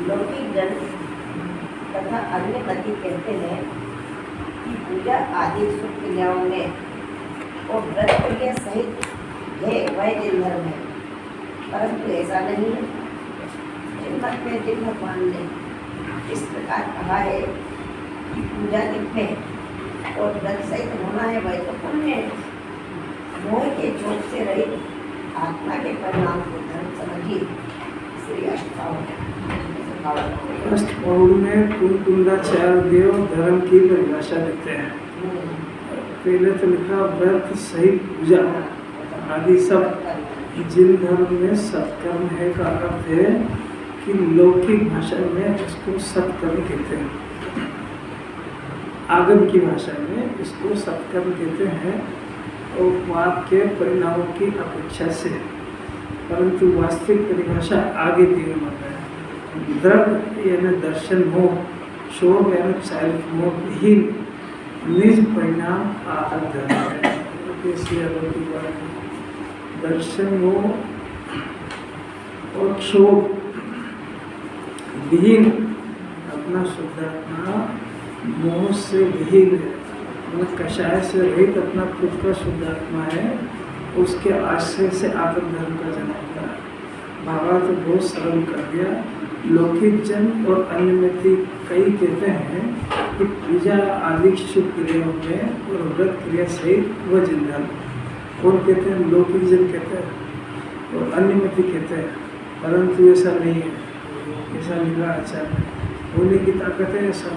लौकिक जन तथा अन्य मती कहते हैं कि पूजा आदि शुभ क्रियाओं में और व्रत क्रिया सहित है वह दिन धर्म है, परंतु ऐसा नहीं है। जिन मत में जिन भगवान ने इस प्रकार कहा है कि पूजा दिव्य है और व्रत सहित होना है वह तो पुण्य है। मोह के चोट से रहित आत्मा के परिणाम को धर्म समझिए। श्री अष्टपौर में कुंडाचार्य देव धर्म की परिभाषा देते हैं। पहले तो लिखा व्रत सहित पूजा आदि सब जिन धर्म में सत्कर्म है का अर्थ है कि लौकिक भाषा में इसको सत्कर्म कहते हैं, आगम की भाषा में इसको सत्कर्म कहते हैं और पाप के परिणामों की अपेक्षा से, परंतु वास्तविक परिभाषा आगे दिए मत है। दृढ़ यानी दर्शन मोह, शोभ यानी चारित मोह ही निज परिणाम आत्म धर्म है। दर्शन मोह और क्षोभ विहीन अपना शुद्धात्मा मोह से विहीन है, मतलब कषाय से रहित अपना खुद का शुद्धात्मा है, उसके आश्रय से आत्म धर्म का जन्म होता है। भावा तो बहुत सरल कर दिया। लौकिक जन और अन्य में कई कहते हैं कि पूजा आदि शुभ क्रियाओं में और व्रत क्रिया सहित वह जिन धर्म, और कहते हैं लौकिक जन कहते हैं और अन्य में कहते हैं, परंतु ऐसा नहीं है। ऐसा लिखा अच्छा होने की ताकत है। सब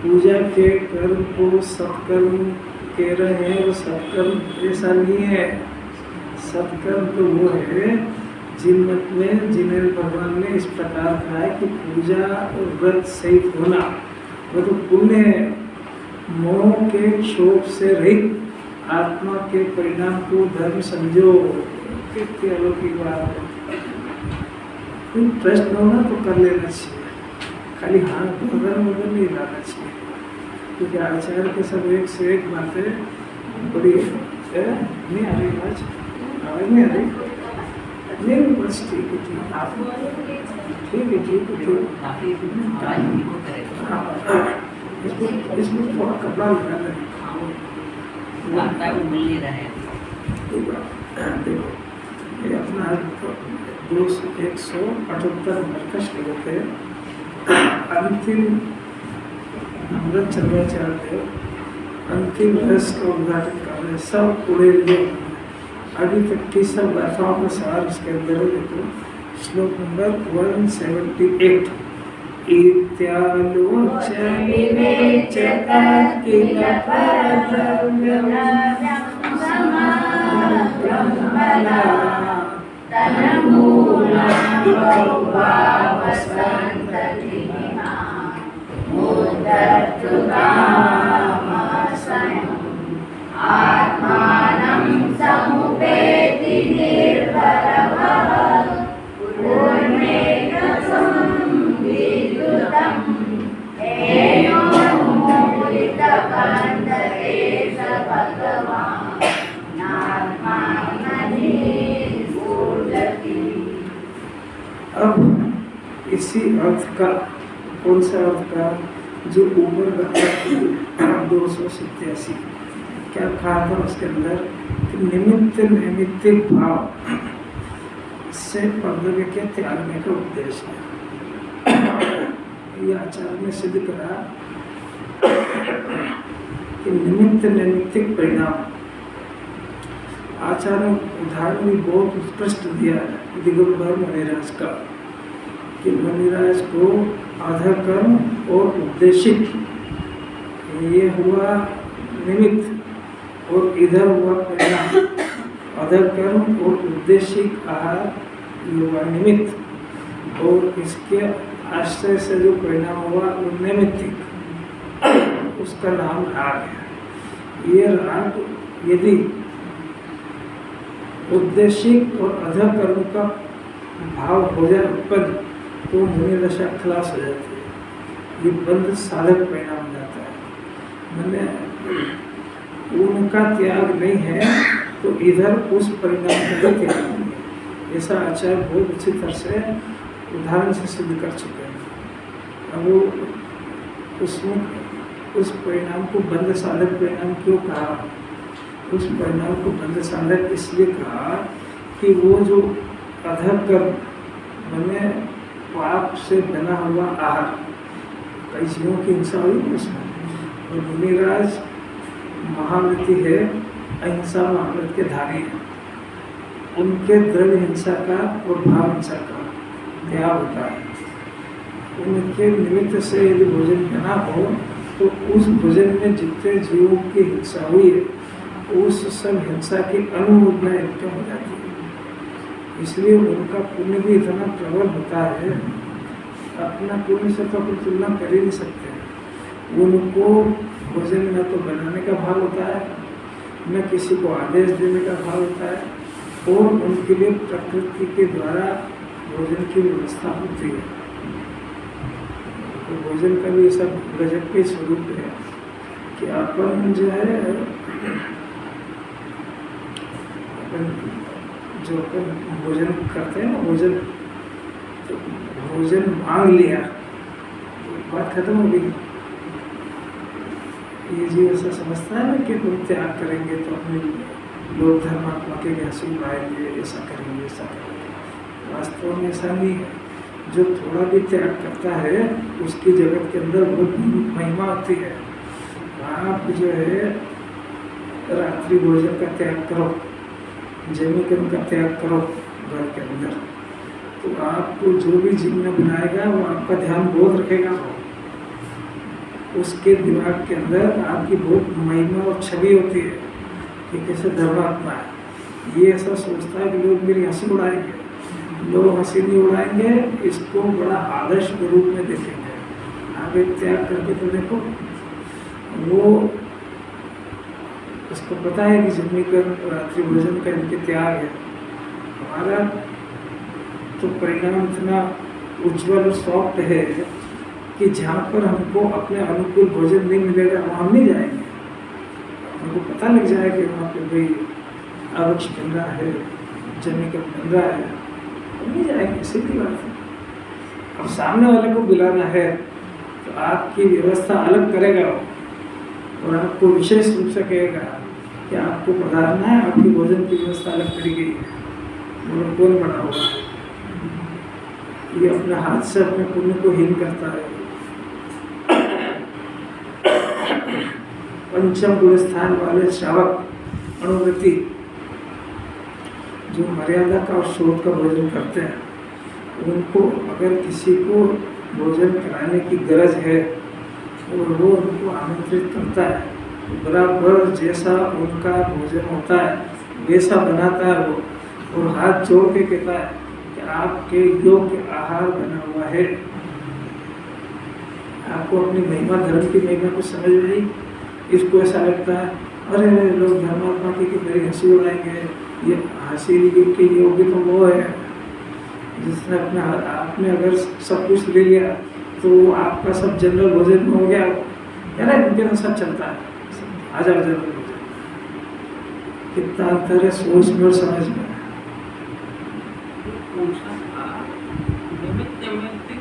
पूजा के कर्म को सत्कर्म कह रहे हैं, वो सत्कर्म ऐसा नहीं है। सत्कर्म तो वो है जिन मत में जिन्हें भगवान ने इस प्रकार कहा है कि पूजा और व्रत सहित होना वो तो पुण्य है। मोह के क्षोभ से रहित आत्मा के परिणाम को धर्म समझो। कितनी अलौकिक बात है। कोई प्रश्न हो ना तो कर लेना चाहिए, खाली हाँ मगर नहीं लाना चाहिए, क्योंकि आचार्य के सब एक से एक बातें बड़ी नहीं आ रही। आवाज नहीं आ रही। नहीं बस ठीक है, ठीक आप ठीक है, ठीक है, ठीक। इसमें थोड़ा कपड़ा लगा दें। देखो ये अपना 178 नंबर का श्लोक है। अंतिम अमृत चंद्राचार्य अंतिम रस का उद्घाटन कर रहे, सब उड़े लिए अभी तक की सब गाथाओं का सार इसके अंदर है। देखो श्लोक नंबर 178। समुपेति निर्भरवः पूर्णेकसं विद्युतं येनो मूलितकन्दरे स भगवान् नात्माननि स्फुरति। अब इसी अर्थ का कौन सा अर्थ का जो ऊपर का 287 क्या कहा था उसके अंदर कि निमित्त नैमित्तिक भाव से कर्तव्य के त्यागने का उद्देश्य है। यह आचार्य ने सिद्ध करा कि निमित्त नैमित्तिक परिणाम। आचार्य उदाहरण भी बहुत उत्कृष्ट दिया है दिगंबर मुनिराज का, कि मुनिराज को आधा कर्म और उद्देशिक ये हुआ निमित्त और इधर हुआ परिणाम। अधर कर्म और उद्देशिक आहार हुआ निमित्त, और इसके आश्रय से जो परिणाम हुआ वो नैमित्तिक, उसका नाम राग है। ये राग यदि उद्देशिक और अधर कर्म का भाव हो जाए उत्पन्न, तो मुनि दशा खलास हो जाती है। ये बंध साधक परिणाम जाता है। मैंने उनका त्याग नहीं है तो इधर उस परिणाम का भी त्याग नहीं है। ऐसा आचार्य बहुत अच्छी तरह से उदाहरण से सिद्ध कर चुके हैं। अब वो उसमें उस परिणाम को बंध साधक परिणाम क्यों कहा? उस परिणाम को बंध साधक इसलिए कहा कि वो जो अधर्म मैंने पाप से बना हुआ आहार, कई जीवों की हिंसा हुई उसमें, और मुनिराज महाव्रती है, अहिंसा महाव्रत के धारी है, उनके द्रव्य हिंसा का और भाव हिंसा का त्याग होता है। उनके निमित्त से यदि भोजन बना हो तो उस भोजन में जितने जीवों की हिंसा हुई है उस सब हिंसा की अनुमोदना एकदम हो जाती है। इसलिए उनका पुण्य भी इतना प्रबल होता है, अपना पुण्य से तो अपन तुलना कर ही नहीं सकते। उनको भोजन न तो बनाने का भाव होता है, न किसी को आदेश देने का भाव होता है, और उनके लिए प्रकृति के द्वारा भोजन की व्यवस्था होती है। तो भोजन का भी ऐसा गजब के स्वरूप है कि अपन जो है अपन भोजन करते हैं ना, भोजन मांग लिया, बात खत्म हो गई। ये जीव ऐसा समझता है ना कि तुम त्याग करेंगे तो अपने लोग धर्मात्मा के घासी उड़ाएंगे, ऐसा करेंगे ऐसा करेंगे। वास्तव में ऐसा नहीं है। जो थोड़ा भी त्याग करता है उसकी जगत के अंदर बहुत महिमा होती है। आप जो है रात्रि भोजन का त्याग करो, जमीकरण का त्याग करो घर के अंदर, तो आपको जो भी जीवन बनाएगा वो आपका ध्यान बहुत रखेगा। उसके दिमाग के अंदर आपकी बहुत महिमा और छवि होती है कि कैसे धर्मात्मा है। ये ऐसा सोचता है कि लोग मेरी हंसी उड़ाएंगे, लोग हंसी नहीं उड़ाएंगे, इसको बड़ा आदर्श के रूप में देखेंगे। आप एक त्याग करके तो देखो, वो उसको पता है कि जमीकरण रात्रि भोजन का इनके त्याग है। हमारा तो परिणाम इतना उज्ज्वल और सॉफ्ट है कि जहाँ पर हमको अपने अनुकूल भोजन नहीं मिलेगा वहाँ हम नहीं जाएंगे। हमको पता लग जाएगा कि वहाँ पे भाई आवक्ष बन रहा है, जमीकरण बन रहा है, हम नहीं जाएंगे, सीधी बात है। अब सामने वाले को बुलाना है तो आपकी व्यवस्था अलग करेगा और आपको विशेष रूप से कहेगा कि आपको पधारना है, आपकी भोजन की व्यवस्था अलग करी गई है। बोलो कौन बना होगा? ये अपने हाथ से अपने पुण्य को हीन करता है। पंचम गुण स्थान वाले श्रावक अनुव्रति जो मर्यादा का और स्रोत का भोजन करते हैं, उनको अगर किसी को भोजन कराने की गरज है और वो उनको आमंत्रित करता है तो बराबर जैसा उनका भोजन होता है वैसा बनाता है वो, और हाथ जोड़ के कहता है कि आपके योग्य आहार बना हुआ है। आपको अपनी महिमा, धर्म की महिमा को समझ में आई। इसको ऐसा लगता है अरे लोग धर्मात्मा की मेरी हंसी उड़ाएंगे, ये हंसी के योग्य तो वो है जिसने अपने आपने अगर सब कुछ ले लिया तो आपका सब जनरल भोजन में हो गया। क्या ना इनके तो सब चलता है, आ जाओ जनरल भोजन। कितना अंतर है सोच में और समझ में।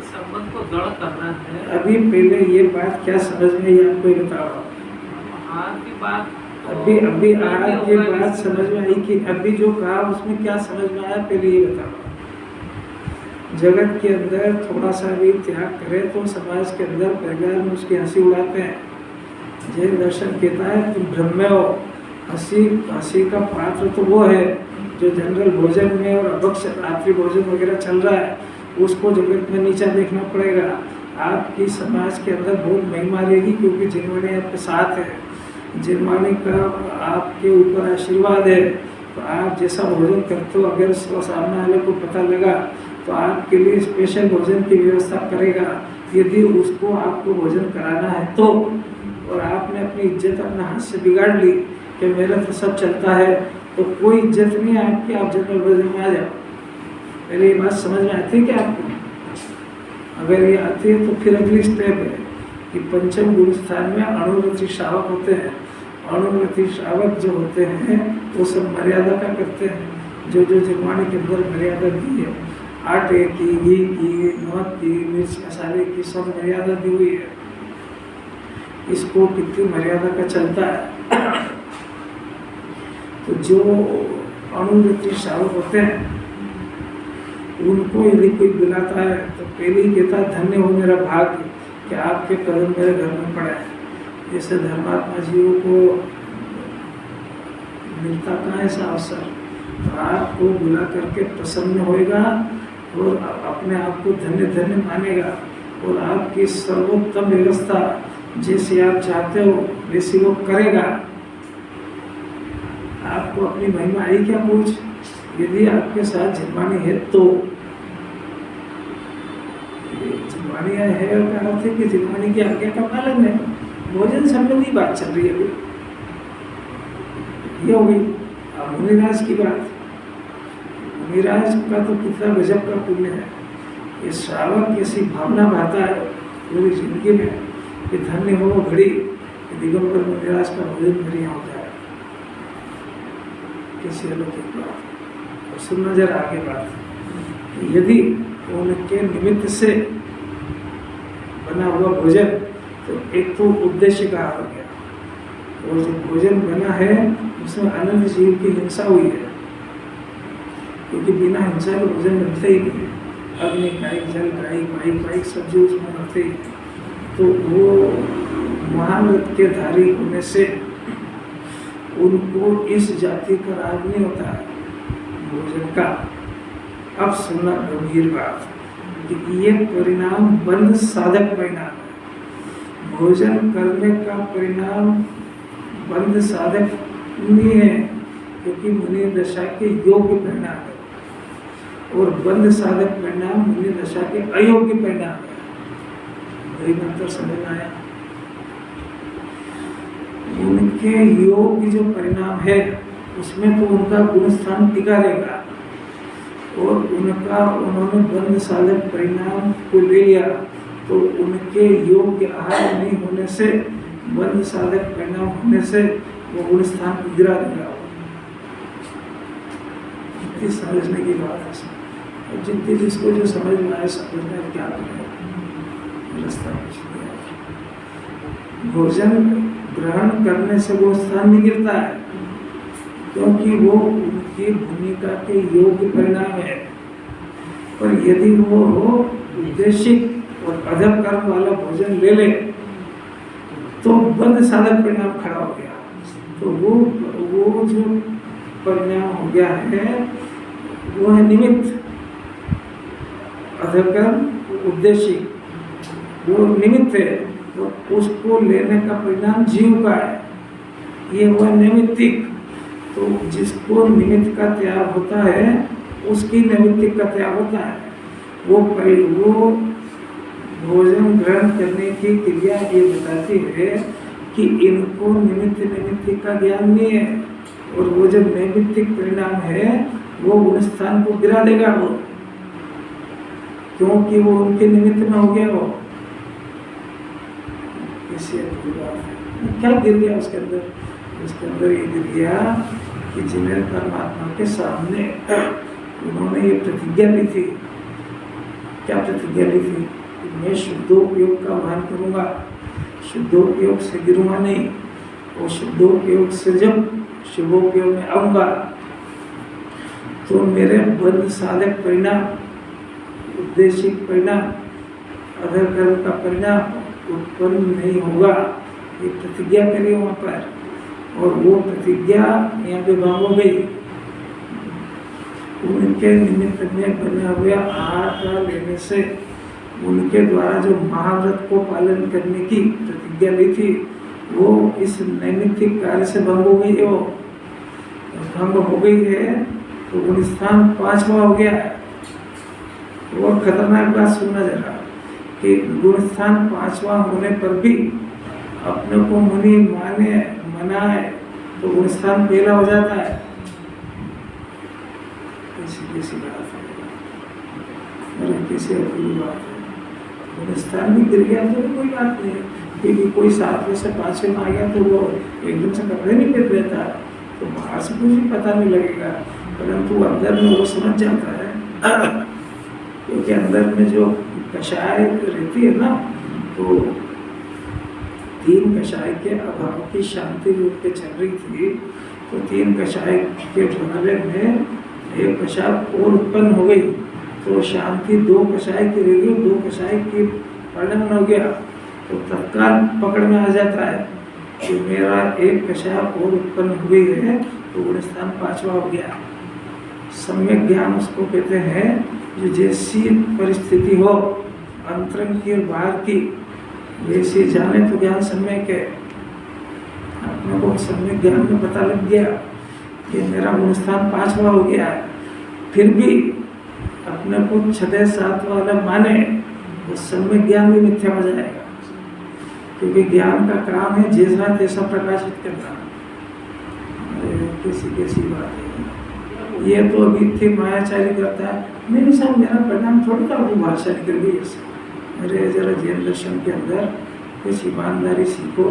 संबंध को दृढ़ करना है। अभी पहले ये बात क्या समझ में आई आपको ये बताओ। आज की बात अभी आज ये बात समझ में आई कि अभी जो कहा उसमें क्या समझ में आया, पहले ये बताओ। जगत के अंदर थोड़ा सा भी त्याग करे तो समाज के अंदर परिवार में उसकी हंसी उड़ाते हैं। जैन दर्शन कहता है तुम भ्रम में हो, हंसी का पात्र तो वो है जो जनरल भोजन में और अभक्ष रात्रि भोजन वगैरह चल रहा है, उसको जगत में नीचा देखना पड़ेगा। आपकी समाज के अंदर बहुत महिमा रहेगी क्योंकि जिनवाणी आपके साथ है, जिनवाणी का आपके ऊपर आशीर्वाद है। तो आप जैसा भोजन करते हो अगर सामने वाले को पता लगा तो आपके लिए स्पेशल भोजन की व्यवस्था करेगा। यदि उसको आपको भोजन कराना है तो, और आपने अपनी इज्जत अपने हाथ से बिगाड़ ली कि मेरा तो सब चलता है, तो कोई इज्जत नहीं है आपकी, आप जनरल भोजन में आ जाओ। पहले ये बात समझ में आती है क्या आपको? अगर ये आती है तो फिर अगली स्टेप है कि पंचम गुण स्थान में अणुव्रती श्रावक होते हैं। अणुव्रती श्रावक जो होते हैं वो सब मर्यादा का करते हैं। जो जो जिह्वाणी के अंदर मर्यादा दी है, आटे की, घी की, नमक की, मिर्च मसाले की, सब मर्यादा दी हुई है। इसको कितनी मर्यादा का चलता है। तो जो अणुव्रती श्रावक होते हैं उनको यदि कोई बुलाता है तो पहले ही कहता है धन्य हो मेरा भाग्य कि आपके कदम मेरे घर में पड़ा है। जैसे धर्मात्मा जीवों को मिलता कहाँ ऐसा अवसर, तो आपको बुला करके प्रसन्न होएगा और अपने आप को धन्य धन्य मानेगा और आपकी सर्वोत्तम व्यवस्था जैसे आप चाहते हो वैसी वो करेगा। आपको अपनी महिमा आई क्या पूछ, यदि आपके साथ जिह्वाणी है तो जिह्वाणी है का अर्थ है कि जिह्वाणी की आज्ञा का पालन है। भोजन संबंधी बात चल रही है अभी, ये हो गई। अब मुनिराज की बात, मुनिराज का तो कितना गजब का पुण्य है। ये श्रावक कैसी भावना भाता है पूरी जिंदगी में कि धन्य हो घड़ी कि दिगंबर मुनिराज का भोजन मेरे यहाँ होता है। कैसी अलौकिक बात। और सुनना जरा आगे बात, यदि उनके निमित्त से बना हुआ भोजन तो एक तो उद्देश्य का हो गया, और जो भोजन बना है उसमें अनंत जीव की हिंसा हुई है, क्योंकि बिना हिंसा के भोजन बनते ही नहीं है। अग्नि कायिक, जल कायिक, वायु कायिक सब जीव उसमें बनते ही। तो वो महाव्रत के धारी होने से उनको इस जाति का राग नहीं होता है भोजन का। अब सुनना गंभीर बात कि ये परिणाम बंध साधक परिणाम है। भोजन करने का परिणाम बंध साधक नहीं है, क्योंकि मुनि दशा के योग्य परिणाम है, और बंध साधक परिणाम मुनि दशा के अयोग्य परिणाम है। वही मंत्र समझ में आया। उनके योग्य जो परिणाम है उसमें तो उनका गुण स्थान टिका रहेगा, और उन्होंने बंध साधक परिणाम को ले लिया तो उनके योग्य आहार नहीं होने से, बंध साधक परिणाम होने से वो गुण स्थान गिरा देगा। इतनी समझने की बात है। जितनी जिसको जो समझ में आए समझना क्या करें, रास्ता भोजन ग्रहण करने से वो स्थान नहीं गिरता है, क्योंकि वो उनकी भूमिका के योग्य परिणाम है। पर यदि वो उद्देशिक और अधम कर्म वाला भोजन ले ले तो बंध साधक परिणाम खड़ा हो गया। तो वो जो परिणाम हो गया है वो है निमित्त। अधम कर्म उद्देशिक, वो निमित्त है, तो उसको लेने का परिणाम जीव का है, ये हुआ निमित्तिक। तो जिसको निमित्त का त्याग होता है उसकी नैमित्तिक का त्याग होता है। वो भोजन ग्रहण करने की क्रिया ये बताती है कि इनको निमित्तिक का ज्ञान नहीं है, और वो जब नैमित्तिक परिणाम है वो उन स्थान को गिरा देगा वो, क्योंकि वो उनके निमित्त में हो गया। वो कैसी बात है, क्या गिर गया उसके अंदर? उसके अंदर ये गिर गया कि जिन्हें परमात्मा के सामने उन्होंने ये प्रतिज्ञा ली थी। क्या प्रतिज्ञा ली थी? कि मैं शुद्धोपयोग का वहन करूँगा, शुद्धोपयोग से गिरूंगा नहीं, और शुद्धोपयोग से जब शुभोपयोग में आऊँगा तो मेरे बंध साधक परिणाम, उद्देशिक परिणाम, अधर कर्म का परिणाम उत्पन्न नहीं होगा। ये प्रतिज्ञा करी वहाँ पर, और वो प्रतिज्ञा यहाँ पे भंग हो गई। उनके निमित्त में बने हुए आहार का लेने से उनके द्वारा जो महाव्रत को पालन करने की प्रतिज्ञा ली थी वो इस नैमित्तिक कार्य से भंग हो गई है। वो भंग हो गई है तो गुण स्थान 5वां हो गया है। और खतरनाक बात सुनना जरा कि गुण स्थान 5वां होने पर भी अपने को मुनि मनाए तो गुण स्थान पहला हो जाता है। कैसी बात है, कैसी अपूर्व बात है। गुणस्थान भी गिर गया तो कोई बात नहीं है, क्योंकि कोई 7वें से 5वें में आ गया तो वो एकदम से कपड़े नहीं गिर देता है, तो बाहर से कुछ भी पता नहीं लगेगा, परंतु अंदर में वो समझ जाता है। क्योंकि अंदर में जो कषाय रहती है ना, तो 3 कषाय के अभाव की शांति रूप के चल रही थी, तो 3 कषाय के बदले में 1 कषाय और उत्पन्न हो गई, तो शांति 2 कषाय की रह गई, 2 कषाय की परिणमन हो गया, तो तत्काल पकड़ में आ जाता है कि मेरा 1 कषाय और उत्पन्न हुई है, तो गुणस्थान 5वां हो गया। सम्यक ज्ञान उसको कहते हैं, जो जैसी परिस्थिति हो अंतरंग की और बाहर की, वैसे जाने तो ज्ञान सम्यक है। अपने को सम्यक ज्ञान में पता लग गया कि मेरा गुणस्थान 5वां हो गया है, फिर भी अपने को 6, 7 वाला माने, तो सम्यक ज्ञान भी मिथ्या हो जाएगा, क्योंकि ज्ञान का काम है जैसा तैसा प्रकाशित करना। कैसी बात है ये, तो अभी थी मायाचारी करता है, नहीं साहब मेरा परिणाम थोड़ा था, वो भाषा निकल गई इससे। अरे जरा जैन दर्शन के अंदर कुछ ईमानदारी सीखो।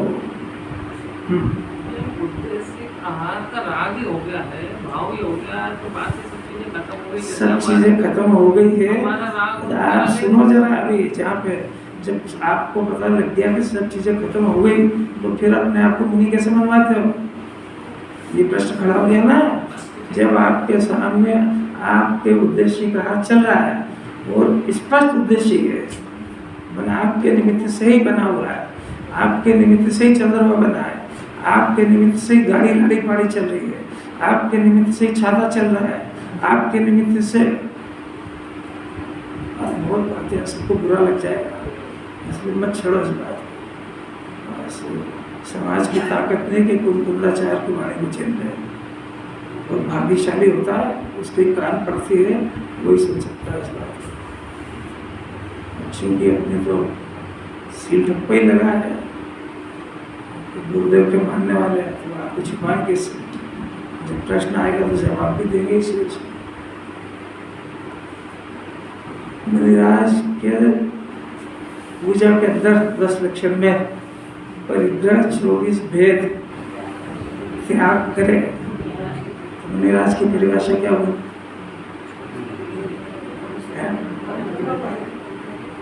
उद्देश्य आहार का राग ही हो गया है, भाव ही हो गया है, तो बाकी सब चीजें खत्म हो गई। सब चीजें खत्म हो गई है। हमारा राग यार सुनो जरा, अभी जहाँ पे जब आपको पता लग गया कि सब चीजें खत्म हो गई, तो फिर अपने आप को मुनि कैसे मनवाते हो? ये प्रश्न खड़ा हो गया ना। जब आपके सामने आपके उद्देश्य का हाथ चल रहा है और स्पष्ट उद्देश्य है, बना आपके निमित्त से ही बना हुआ है, आपके निमित्त से ही चंद्रमा बना है, आपके निमित्त से ही गाड़ी लाड़ी पाड़ी चल रही है, आपके निमित्त से ही छाता चल रहा है, आपके निमित्त से बहुत बातें सबको बुरा लग जाएगा, इसलिए मत छोड़ो इस बात। समाज की ताकत नहीं कि कुंदाचार के बारे में चिंत है, और भाग्यशाली होता है उसके कान पड़ती है, वही सुन सकता है इस बात को। चूंकि अपने तो सील ठप्पा ही लगा है, तो गुरुदेव के मानने वाले हैं, तो आपको छिपाएंगे इससे, जब प्रश्न आएगा तो जवाब भी देंगे इसी से। मुनिराज के पूजा के अंदर 10 लक्षण में परिग्रह 24 भेद त्याग करे, मुनिराज की परिभाषा क्या हुई?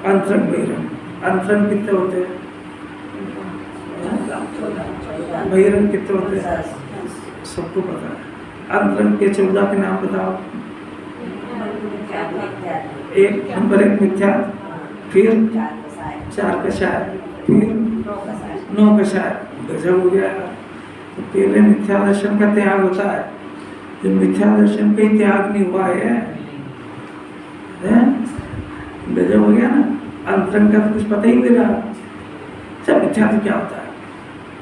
अंतरंग बहिरंग। अंतरंग कितने होते हैं? बहिरंग कितने होते हैं? सबको पता है। अंतरंग के 14 के नाम बताओ। 1 नंबर 1 मिथ्या, फिर 4 कषाय, फिर 9 कषाय। गजब हो गया। तो पहले मिथ्या दर्शन का त्याग होता है, जो मिथ्या दर्शन का ही त्याग नहीं हुआ है, गजब हो गया ना। अंतरंग का तो कुछ पता ही नहीं रहा। सब मिथ्या तो क्या होता है?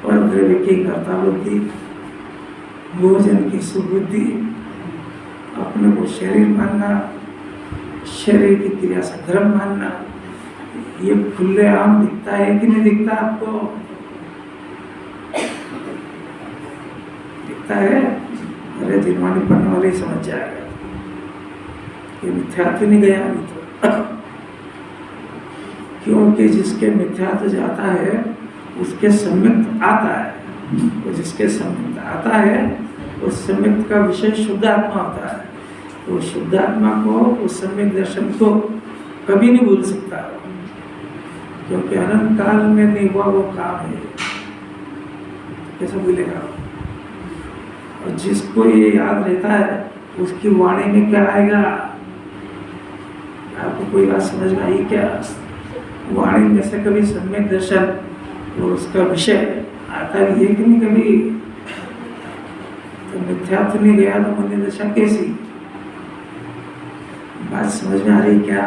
और द्रव्य की कर्ता बुद्धि, भोजन की सुबुद्धि, अपने को शरीर मानना, शरीर की क्रिया से धर्म मानना, ये खुले आम दिखता है कि नहीं दिखता आपको? दिखता है? अरे जिनवानी पढ़ने वाले ही समझ जाएगा ये मिथ्यात्व नहीं गया अभी तो। क्योंकि जिसके मिथ्यात्व जाता है उसके सम्यक्त आता है, और जिसके सम्यक्त आता है उस सम्यक्त का विषय शुद्ध आत्मा होता है, तो शुद्ध आत्मा को उस सम्यक दर्शन को कभी नहीं भूल सकता, क्योंकि अनंत काल में नहीं हुआ वो काम है, कैसे भूलेगा? और जिसको ये याद रहता है उसकी वाणी में क्या आएगा? आपको कोई बात समझ में आई क्या? वाणी में से कभी सम्यक दर्शन और उसका विषय आता भी है कि नहीं कभी? तो मिथ्यात्व नहीं गया तो मुनि दशा कैसी? बात समझ में आ रही क्या?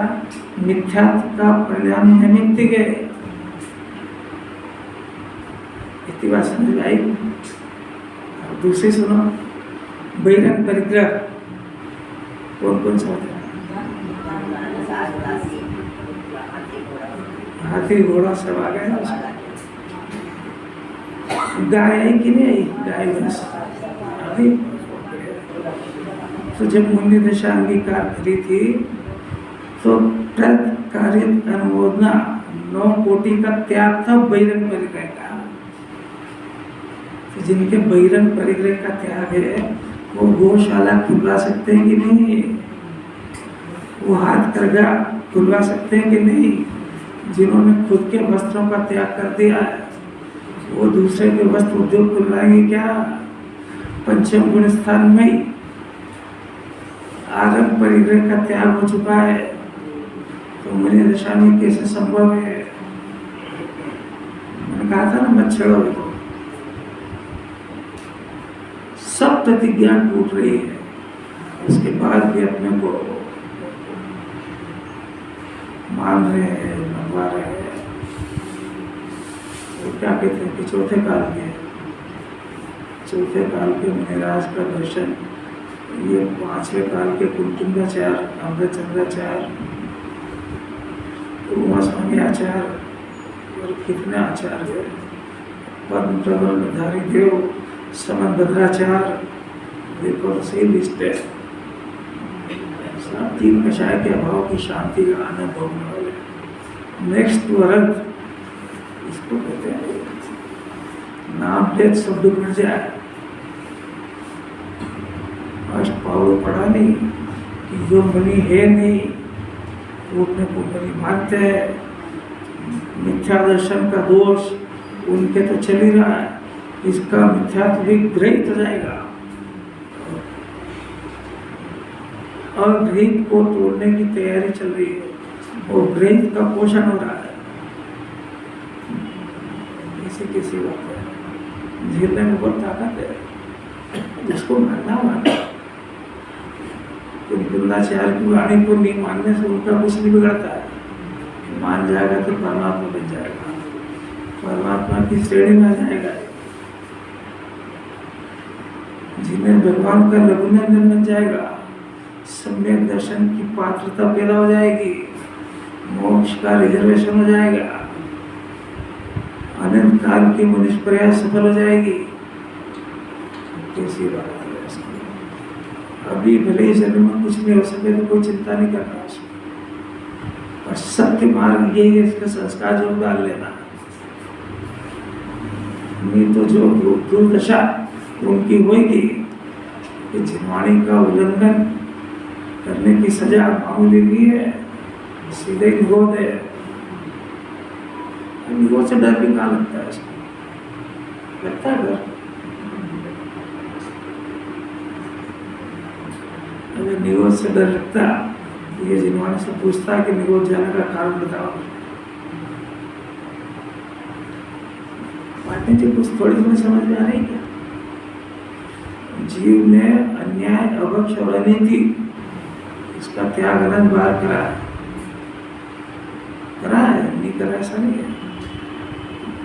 मिथ्यात्व का परिणाम निमित्त गए, इतनी बात समझ में आई। दूसरी सुनो, बहिरंग परिग्रह कौन कौन सा होता है? हाथी घोड़ा सब आ गए। गाय आई कि नहीं आई? गाय भैंस अभी। तो जब मुनि दशा अंगीकार करी थी तो प्रत कार्य अनुमोदना 9 कोटि का त्याग था बहिरंग परिग्रह का। तो जिनके बहिरंग परिग्रह का त्याग है वो गौशाला खुलवा सकते हैं कि नहीं? वो हाथ करगा खुलवा सकते हैं कि नहीं? जिन्होंने खुद के वस्त्रों का त्याग कर दिया है वो दूसरे के वस्त्र उद्योग खुलवाएंगे क्या? पंचम गुण स्थान में ही आरंभ परिग्रह का त्याग हो चुका है, तो मुनि दशा में कैसे संभव है? मैंने कहा था ना, मत छेड़ो। सब प्रतिज्ञा टूट रही है, उसके बाद भी अपने को मान रहे हैं, मनवा रहे हैं। तो क्या कहते हैं कि चौथे काल के मुनिराज का दर्शन, ये 5वें काल के कुंकुमाचार्य, अमृतचंद्राचार्य, उमा स्वामी आचार्य और कितने आचार्य, पद्म प्रबंधधारी देव, समन भद्राचार्य, देखो सही लिस्ट है। सब 3 कषाय के अभाव की शांति का आनंद भोगने वाले। नेक्स्ट वरद इसको कहते हैं, नाम ले शब्द मिट जाए। अष्टपावड़ पढ़ा नहीं कि जो मुनि है नहीं वो अपने को मुनि मानते हैं। मिथ्या दर्शन का दोष उनके तो चल ही रहा है, इसका मिथ्यात्व भी ग्रहित हो जाएगा और ग्रहित को तोड़ने की तैयारी चल रही है और ग्रहित का पोषण हो रहा है। किसी बात है, झेलने में बहुत ताकत है, जिसको मानना माना। कुंकुमाचार्य की वाणी को नहीं मानने से उनका कुछ नहीं बिगड़ता है। मान जाएगा तो परमात्मा बन जाएगा, परमात्मा की श्रेणी में आ जाएगा। जिन्हें भगवान का लघुनंदन बन जाएगा, सम्यक दर्शन की पात्रता पैदा हो जाएगी, मोक्ष का रिजर्वेशन हो जाएगा, अनंत काल की मनुष्य प्रयास सफल हो जाएगी। कैसी बात है? अभी भले ही जन्म में कुछ नहीं हो सके तो कोई चिंता नहीं करना उसमें, पर सत्य मार्ग यही है, इसका संस्कार जरूर डाल लेना। नहीं तो जो दुर्दशा उनकी होगी कि जिनवाणी का उल्लंघन करने की सजा मामूली नहीं है, सीधे निगोद है। निगोद से डर भी कहाँ लगता है उसको? लगता है डर? अगर निगोद से डर लगता ये जिनवाणी से पूछता कि निगोद जाने का कारण बताओ, पाटिल जी कुछ थोड़ी तुम्हें समझ में आ रही क्या? जीव ने अन्याय, अभक्ष और अनीति इसका त्याग अनंत बार करा है, नहीं करा ऐसा नहीं है।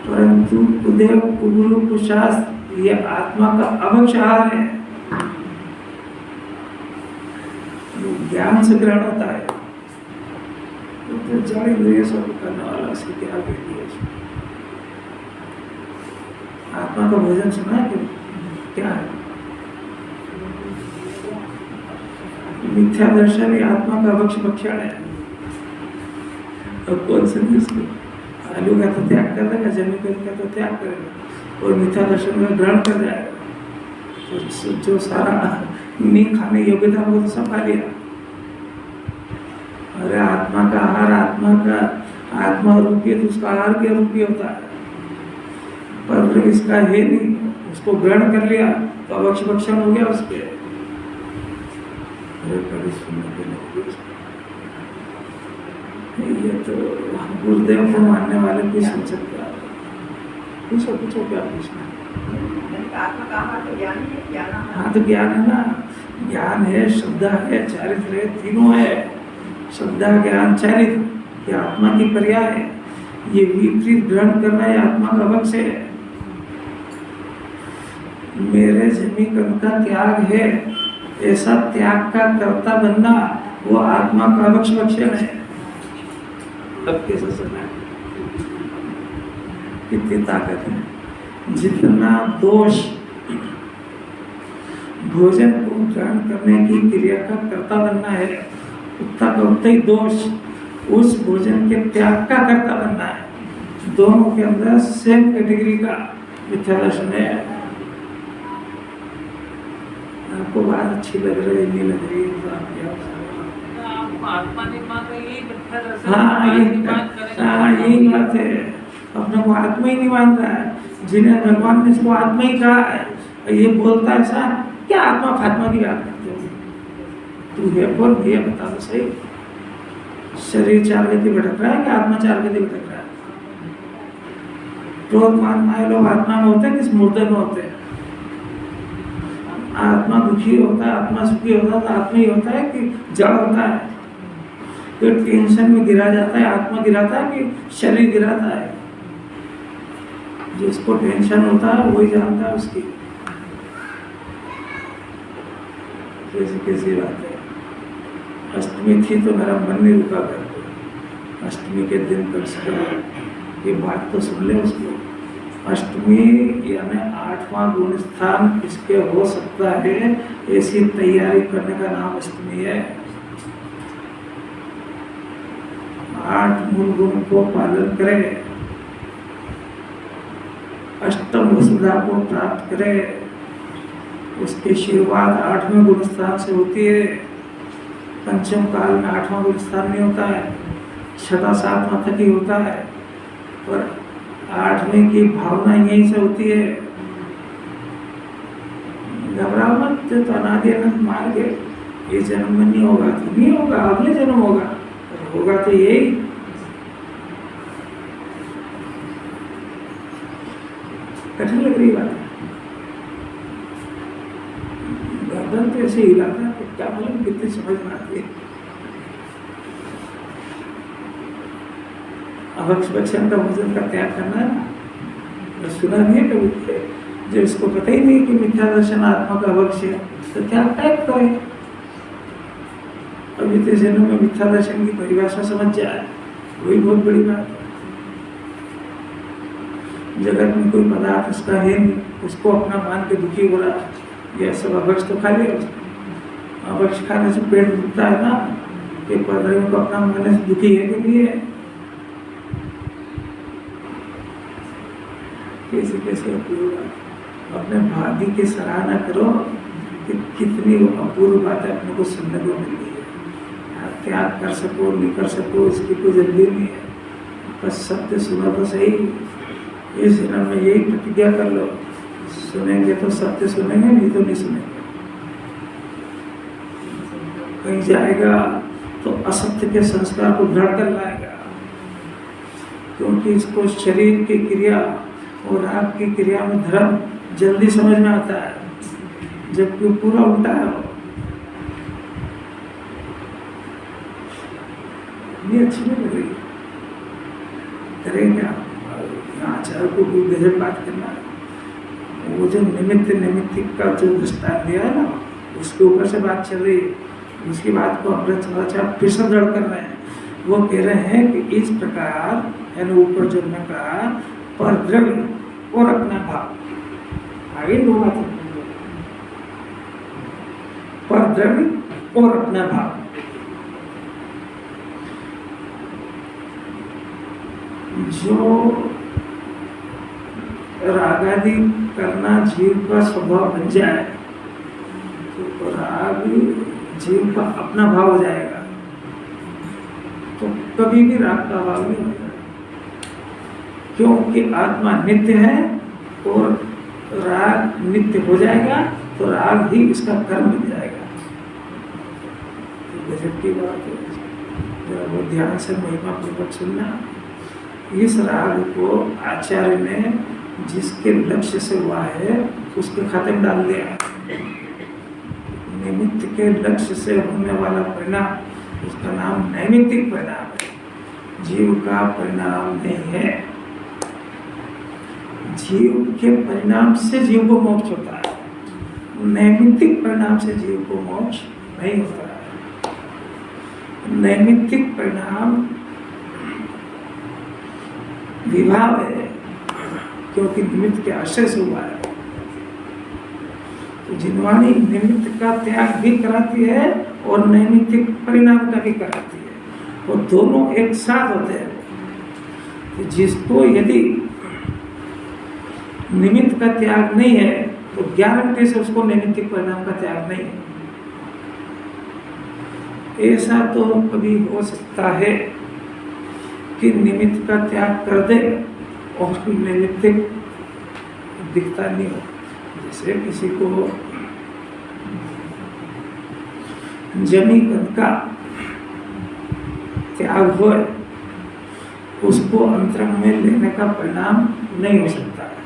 परंतु कुदेव, कुगुरु, कुशास्त्र ये आत्मा का अभक्ष आहार है, ज्ञान से ग्रहण होता है। तो जाने इंद्रिय सब करने वाला से क्या कहती है? आत्मा का भोजन सुना है क्या है? मिथ्या दर्शन ही आत्मा का अभक्ष भक्षण है। अब कौन से आलू का तो त्याग कर देगा, जमीन का तो त्याग करेगा और मिथ्या दर्शन का ग्रहण कर जाएगा। तो जो सारा नहीं खाने योग्यता वो तो सब खा लिया। अरे आत्मा का आहार, आत्मा रूपी है तो उसका आहार क्या रूपी होता है? पर इसका है नहीं, उसको ग्रहण कर लिया तो अभक्ष भक्षण हो गया उसके। ये तो गुरुदेव को मानने वाले कोई सोच सकता है। पूछो क्या पूछना? हाँ तो ज्ञान है ना, ज्ञान है, श्रद्धा है, चारित्र है, तीनों है। श्रद्धा, ज्ञान, चारित्र ये आत्मा की पर्याय है। ये विपरीत ग्रहण करना है आत्मा का अभक्ष है। मेरे जमीकरण का त्याग है, ऐसा त्याग का कर्ता बनना वो आत्मा का अभक्ष भक्षण है। तब कैसे सुना? कितनी ताकत है! जितना दोष भोजन को ग्रहण करने की क्रिया का कर्ता बनना है, उतना का उतना ही दोष उस भोजन के त्याग का कर्ता बनना है। दोनों के अंदर सेम कैटेगरी का मिथ्या दर्शन है। आपको बात अच्छी लग रही है, नहीं लग रही है तो आप क्या आपको आत्मा नहीं मान रहे, यही मिथ्या दर्शन हाँ यही बात है। अपने को आत्मा ही नहीं मान रहा है, जिन्हें भगवान ने इसको आत्मा ही कहा है, ये बोलता है ऐसा क्या आत्मा फात्मा की बात करते हो? तू है कौन भैया बता दो सही। शरीर चार गति भटक रहा है कि आत्मा चार गति भटक रहा है? क्रोध मान माए लोग आत्मा में होते हैं कि मुर्दे में होते हैं? आत्मा दुखी होता है, आत्मा सुखी होता है तो आत्मा ही होता है कि जड़ होता है? तो टेंशन में गिरा जाता है, आत्मा गिराता है कि शरीर गिराता है? जिसको टेंशन होता है वही जानता है उसकी कैसी बात है। अष्टमी थी तो मेरा मन नहीं रुका करके, अष्टमी के दिन कम से कम ये बात तो सुन ले उसको। अष्टमी यानी 8वां गुण स्थान इसके हो सकता है, ऐसी तैयारी करने का नाम अष्टमी है। 8 मूल गुण को पालन करे, अष्टम वसुधा को प्राप्त करे, उसकी शुरुआत 8वें गुण स्थान से होती है। पंचम काल में 8वां गुण स्थान नहीं होता है, 6वां 7वां तक ही होता है, पर 8वें की भावना यहीं से होती है। घबराओ मत, तो अनादि अनंत मार्ग है, ये जन्म में नहीं होगा तो नहीं होगा, अगले जन्म होगा, पर होगा तो यही। कठिन लग रही बात है, गर्दन तो ऐसे हिलाता है, क्या मालूम कितनी समझ में आती है। अभक्ष भक्षण का भोजन का त्याग करना है ना, सुना नहीं है कभी? जो इसको पता ही नहीं कि मिथ्या दर्शन आत्मा का अभक्ष है तो त्याग करे। अभी तो जन्म में मिथ्या दर्शन की परिभाषा समझ जाए, वही बहुत बड़ी बात है। जगत में कोई पदार्थ उसका है नहीं, उसको अपना मान के दुखी हो रहा है, यह सब अभक्ष तो खा लिया उसने। अभक्ष खाने से पेट दुखता है ना, ये पदार्थ को अपना मानने से दुखी है कि नहीं है? कैसे कैसे अपने भाग्य की सराहना करो कि कितनी अपूर्व बातें अपने को सुनने को मिल रही है। आप त्याग कर सको नहीं कर सको इसकी कोई जल्दी नहीं है, बस सत्य सुनो तो सही। इस जन्म में यही प्रतिज्ञा कर लो, सुनेंगे तो सत्य सुनेंगे, नहीं तो नहीं सुनेंगे। कहीं जाएगा तो असत्य के संस्कार को दृढ़ कर लाएगा, क्योंकि इसको शरीर की क्रिया और राग की क्रिया में धर्म जल्दी समझ में आता है, जबकि पूरा उल्टा है। ये अच्छी नहीं लग रही, करेंगे आप आचार्य को कोई गजब बात करना। वो जो निमित्त का जो दृष्टांत दिया है ना, उसके ऊपर से बात चल रही है, उसकी बात को अमृत समाचार फिर से दृढ़ कर रहे हैं। वो कह रहे हैं कि इस प्रकार यानी ऊपर जो मैं कहा पर द्रव्य और अपना भाव, आगे दो बात पर द्रव्य और अपना भाव। जो रागादि करना जीव का स्वभाव बन जाए तो राग जीव का अपना भाव हो जाएगा, तो कभी भी राग का भाव नहीं होगा, क्योंकि आत्मा नित्य है और राग नित्य हो जाएगा, तो राग ही इसका कर्म बन जाएगा। तो गजब की बात है, जरा वो ध्यान से महिमा पूर्वक सुनना। इस राग को आचार्य ने जिसके लक्ष्य से हुआ है उसके खाते में डाल दिया। निमित्त के लक्ष्य से होने वाला परिणाम उसका नाम नैमित्तिक परिणाम है, जीव का परिणाम नहीं है। जीव के परिणाम से जीव को मोक्ष होता है, नैमित्तिक परिणाम से जीव को मोक्ष नहीं होता है। नैमित्तिक परिणाम विभाव है, क्योंकि निमित्त के आश्रय से हुआ है। तो जिनवाणी निमित्त का त्याग भी कराती है और नैमित्तिक परिणाम का भी कराती है, वो दोनों एक साथ होते हैं। कि जिसको यदि निमित्त का त्याग नहीं है तो गारंटी से उसको नैमित्तिक परिणाम का त्याग नहीं है। ऐसा तो कभी हो सकता है कि निमित्त का त्याग कर दे और नैमित्तिक दिखता नहीं हो। जैसे किसी को जमी पद का त्याग हो, उसको अंतरंग में लेने का परिणाम नहीं हो सकता है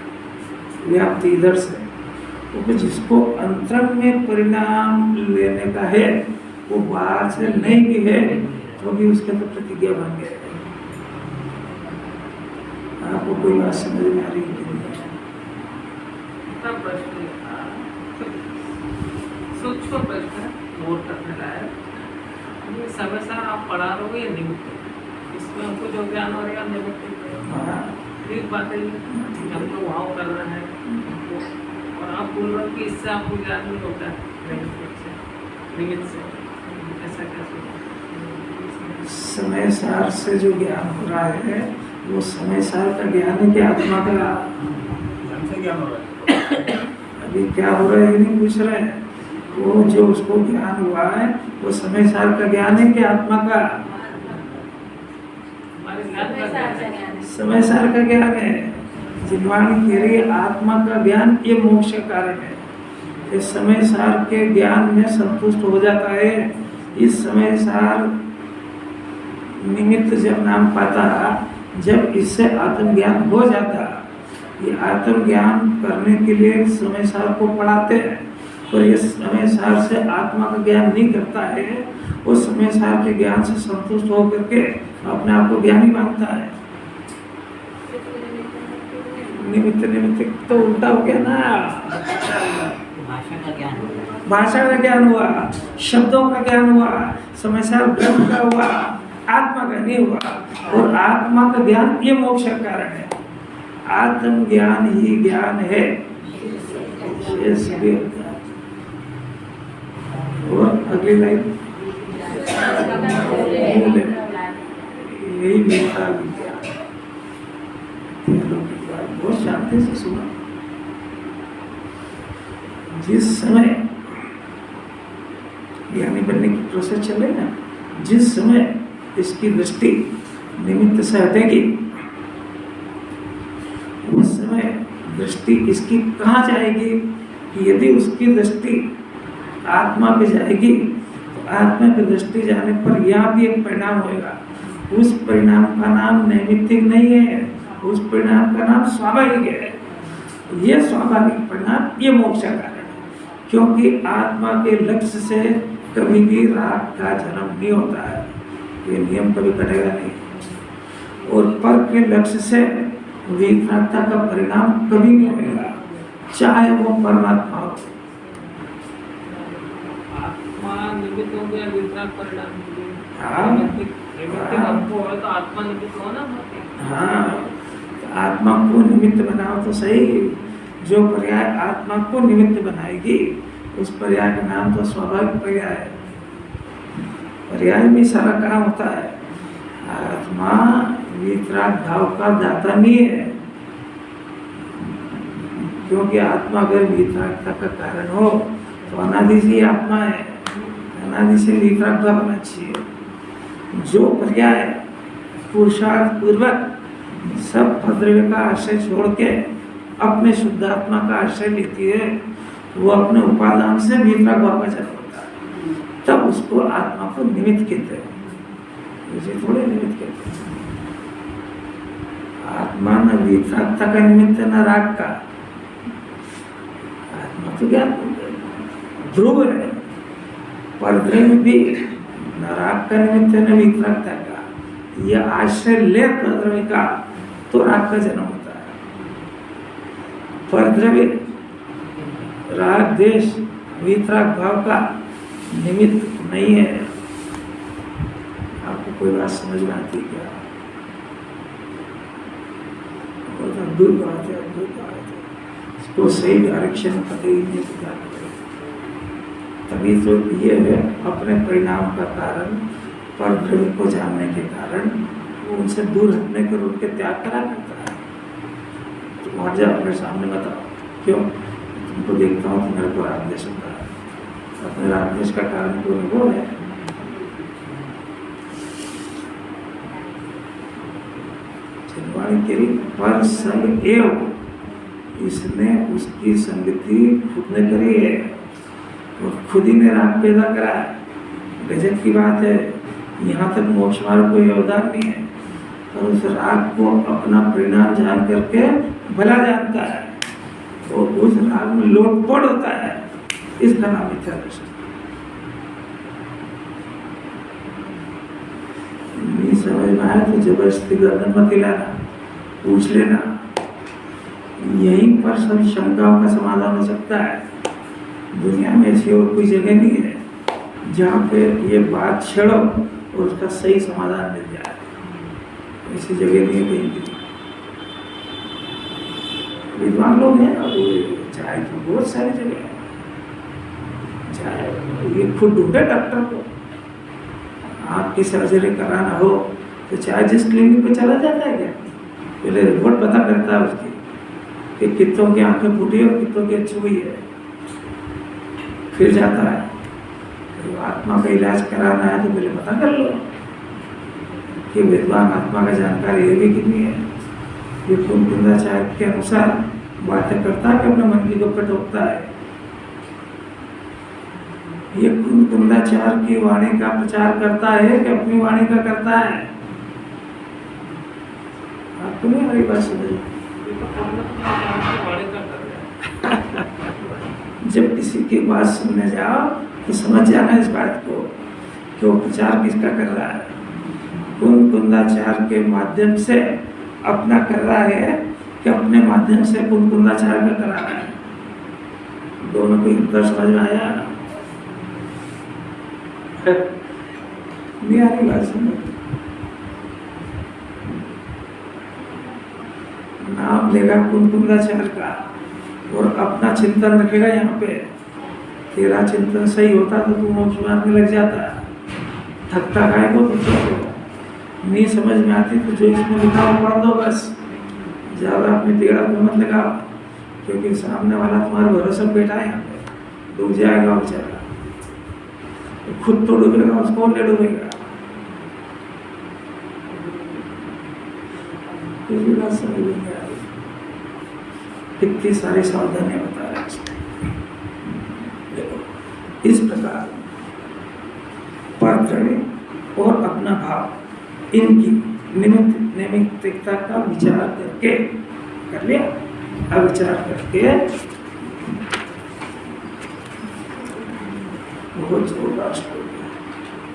व्याप्ति इधर से। तो जिसको अंतरंग में परिणाम लेने का है वो बाहर से नहीं भी है तो भी उसके तो प्रतिज्ञा बन गए। आपको कोई बात समझ में आ रही है? प्रश्न सूक्ष्म प्रश्न नोट करने लायक। ये समय सार आप पढ़ा रहे हो ये निमित्त, इसमें हमको जो ज्ञान हो रहेगा निमित्त ठीक बात है। हम लोग भाव कर रहे हैं और आप बोल रहे हो कि इससे आपको ज्ञान नहीं होता है निमित्त से, ऐसा कैसे? समय सार से जो ज्ञान हो रहा है वो समय सार का ज्ञान है कि आत्मा का ज्ञान हो रहा है? अभी क्या हो रहा है ये नहीं पूछ रहे हैं। वो जो उसको ज्ञान हुआ है वो समय सार का ज्ञान है कि आत्मा का? समय सार का ज्ञान है। जिनवाणी कह रही है आत्मा का ज्ञान ये मोक्ष कारण है। इस समय सार के ज्ञान में संतुष्ट हो जाता है। इस समय सार निमित्त जब नाम पाता, जब इससे आत्मज्ञान हो जाता, ये आत्मज्ञान करने के लिए समय सार को पढ़ाते हैं। और ये समय सार से आत्मा का ज्ञान नहीं करता है, वो समय सार के ज्ञान से संतुष्ट होकर के अपने आप को ज्ञानी मानता है। निमित्त निमित्त तो उल्टा हो गया ना। भाषा का ज्ञान हुआ, शब्दों का ज्ञान हुआ, समय सार ब्रह्म का हुआ, आत्मा का नहीं हुआ। और आत्मा का ज्ञान ये मोक्ष का कारण है। आत्म ज्ञान ही ज्ञान है। ये सभी और अगली लाइन यही मीठा विज्ञान। बहुत शांति से सुना। जिस समय ज्ञानी बनने की प्रोसेस चल रही ना, जिस समय इसकी दृष्टि निमित्त से हटेगी उस समय दृष्टि इसकी कहाँ जाएगी? कि यदि उसकी दृष्टि आत्मा पे जाएगी तो आत्मा पे दृष्टि जाने पर यहाँ भी एक परिणाम होगा। उस परिणाम का नाम नैमित्तिक नहीं है, उस परिणाम का नाम स्वाभाविक है। ये स्वाभाविक परिणाम ये मोक्ष का कारण है। क्योंकि आत्मा के लक्ष्य से कभी भी राग का जन्म नहीं होता है, ये नियम कभी कटेगा नहीं। और पर के लक्ष्य से विपरीतता का परिणाम कभी नहीं होगा, चाहे वो परमात्मा हो। आत्मा निमित्त हो गया, विपरीत परिणाम हो गया। हाँ। निमित्त हमको हो तो आत्मा निमित्त हो ना। हाँ, आत्मा को निमित्त बनाओ तो सही। जो पर्याय आत्मा को निमित्त बनाएगी उस पर्याय का नाम तो स्वाभाविक पर्याय है। पर्याय में सारा काम होता है। आत्मा वितराग भाव का दाता नहीं है, क्योंकि आत्मा अगर वितरागता का कारण हो तो अनादि से आत्मा है, अनादि से वितराग भाव होना चाहिए। जो पर्याय पुरुषार्थ पूर्वक सब भद्रव्य का आश्रय छोड़ के अपने शुद्धात्मा का आश्रय लेती है, वो अपने उपादान से वितराग भाव का जन्म होता है। तब उसको आत्मा को निमित्त कहते हैं, उसे थोड़े निमित्त कहते हैं। आत्मा न वितरागता का निमित्त न राग का। आत्मा तो क्या ध्रुव है, पर ध्रुव भी न राग का निमित्त न वितरागता का। यह आश्रय ले परद्रव्य का तो राग का जन्म होता है। परद्रव्य राग देश वितराग भाव का निमित्त नहीं है। आपको कोई बात समझ में आती है क्या? बहुत अद्भुत बात है, अद्भुत बात है। इसको सही डायरेक्शन पता ही नहीं तो क्या करें। तभी तो ये है अपने परिणाम का कारण, परद्रव्य को जानने के कारण उनसे दूर हटने कर उनके त्याग करा करता है। तुम हट जाओ, अपने सामने बताओ क्यों, तुमको देखता हूँ तो मेरे को राग देश होता है, अपने राग देश का कारण तो वो है। चिन्हवाणी पर संग एव, इसने उसकी संगति खुद ने करी है और खुद ही ने राग पैदा करा है। गजब की बात है, यहाँ तक मोक्ष मार्ग कोई योगदान नहीं है, और उस राग को अपना परिणाम जान करके भला जानता है, तो उस राग में लोटपोट होता है, इसका नाम मिथ्या दर्शन। नहीं समझ में आया तो जबरदस्ती गर्दन मत हिलाना, पूछ लेना, यहीं पर सब शंकाओं का समाधान हो सकता है। दुनिया में ऐसी और कोई जगह नहीं है जहाँ पे ये बात छेड़ो और उसका सही समाधान मिल जाए, ऐसी जगह नहीं है कहीं भी। विद्वान लोग हैं और चाहे तो बहुत सारी जगह है, चाहे ये खुद ढूंढे डॉक्टर को, आँख की सर्जरी कराना हो तो चाहे जिस क्लिनिक पे चला जाता है, क्या पहले रिपोर्ट पता करता है उसकी कि कितनों की आंखें फूटी और कितनों की अच्छी हुई है, फिर जाता है। तो आत्मा का इलाज कराना है तो पहले पता कर लो कि विद्वान आत्मा का जानकारी ये भी कितनी है। ये कुंदाचार्य के अनुसार बातें करता है कि अपने मन की गप्पे टोकता है। ये कुंदाचार्य की वाणी का प्रचार करता है कि अपनी वाणी का करता है। आपको नहीं हमारी बात समझ, जब किसी की बात सुनने जाओ तो समझ जाना इस बात को कि वो प्रचार किसका कर रहा है। कुंदाचार के माध्यम से अपना कर रहा है कि अपने माध्यम से कुंदाचार का कर रहा है, दोनों को अंतर समझ में आया नहीं? आ रही बात समझ? नाम लेगा कुंदाचार का और अपना चिंतन रखेगा यहाँ पे। तेरा चिंतन सही होता तो तू मोक्ष मार्ग में लग जाता। थकता गाय को नहीं समझ में आती तो जो इसमें लिखा हो पढ़ दो बस, ज़्यादा अपनी टेढ़ा को मत लगाओ, क्योंकि सामने वाला तुम्हारे भरोसे में बैठा है, यहाँ पे डूब जाएगा बेचारा, तो खुद तो डूबेगा, उसको ले डूबेगा। बात समझ में नहीं आ रही, कितनी सारी सावधानियां बता रहे हैं। देखो इस प्रकार परद्रव्य और अपना भाव, इनकी निमित्तिकता का विचार करके कर लिया, अब विचार करके बहुत जोरदार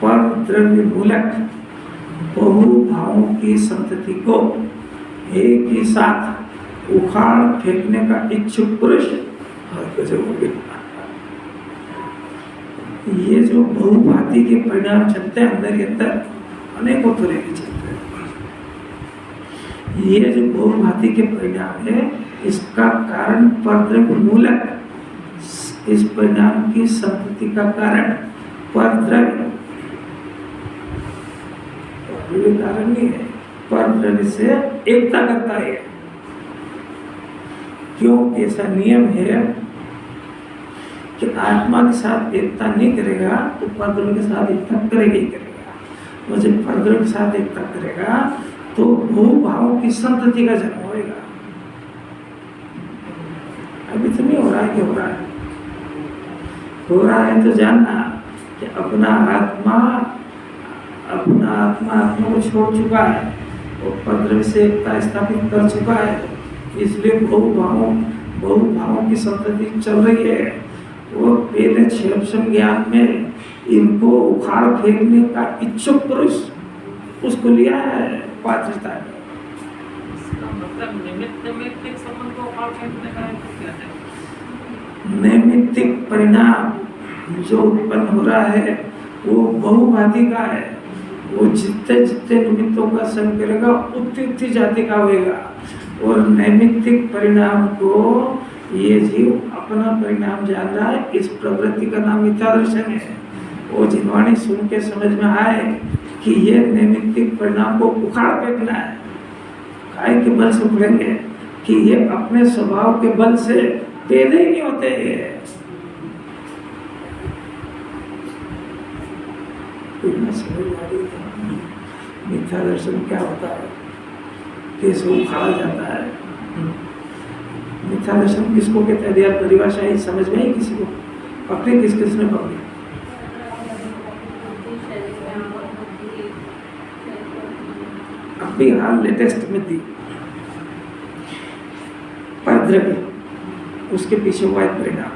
परद्रव्य मूलक बहुभावों की संतति को एक ही साथ उखाड़ फेंकने का इच्छुक पुरुष, ये जो बहुभांति के परिणाम चलते हैं अंदर ही अंदर, अनेकों तरह के चलते हैं, ये जो बहुभांति के परिणाम है इसका कारण परद्रव्य मूलक, इस परिणाम की संतति का कारण परद्रव्य कारण नहीं है, परद्रव्य से एकता करता है। क्यों ऐसा नियम है कि आत्मा के साथ एकता नहीं करेगा तो परद्रव्य के साथ एकता करेगा ही करेगा, और जब परद्रव्य के साथ एकता करेगा तो बहुभावों की संतति का जन्म होगा। अभी तो नहीं हो रहा है कि हो रहा है, हो रहा है तो जानना कि अपना आत्मा आत्मा को छोड़ चुका है और परद्रव्य से एकता स्थापित कर चुका है, इसलिए बहुभावों की संतति चल रही है। वो पहले क्षेत्रम ज्ञान में इनको उखाड़ फेंकने का इच्छुक पुरुष उसको लिया है पात्रता में। मतलब नैमित्तिक संबंध को उखाड़ फेंकने का क्या है? नैमित्तिक परिणाम जो उत्पन्न हो रहा है वो बहुभांति का है, वो जितने जितने निमित्तों का संग करेगा उतनी जाति का होगा, और नैमित्तिक परिणाम को ये जीव अपना परिणाम जान रहा है, इस प्रवृत्ति का नाम मिथ्या दर्शन है। वो जिनवाणी सुन के समझ में आए कि ये नैमित्तिक परिणाम को उखाड़ फेंकना है। काय के बल से उखड़ेंगे कि ये अपने स्वभाव के बल से पैदा ही नहीं होते। मिथ्या दर्शन क्या होता है, कैसे उखाड़ा जाता है। मिथ्या दर्शन किसको कहते हैं? यार परिभाषा ही समझ में आई किसी को? पकड़े किस किसने पकड़े? अभी हाल लेटेस्ट में दी परद्रव्य, उसके पीछे हुआ एक परिणाम।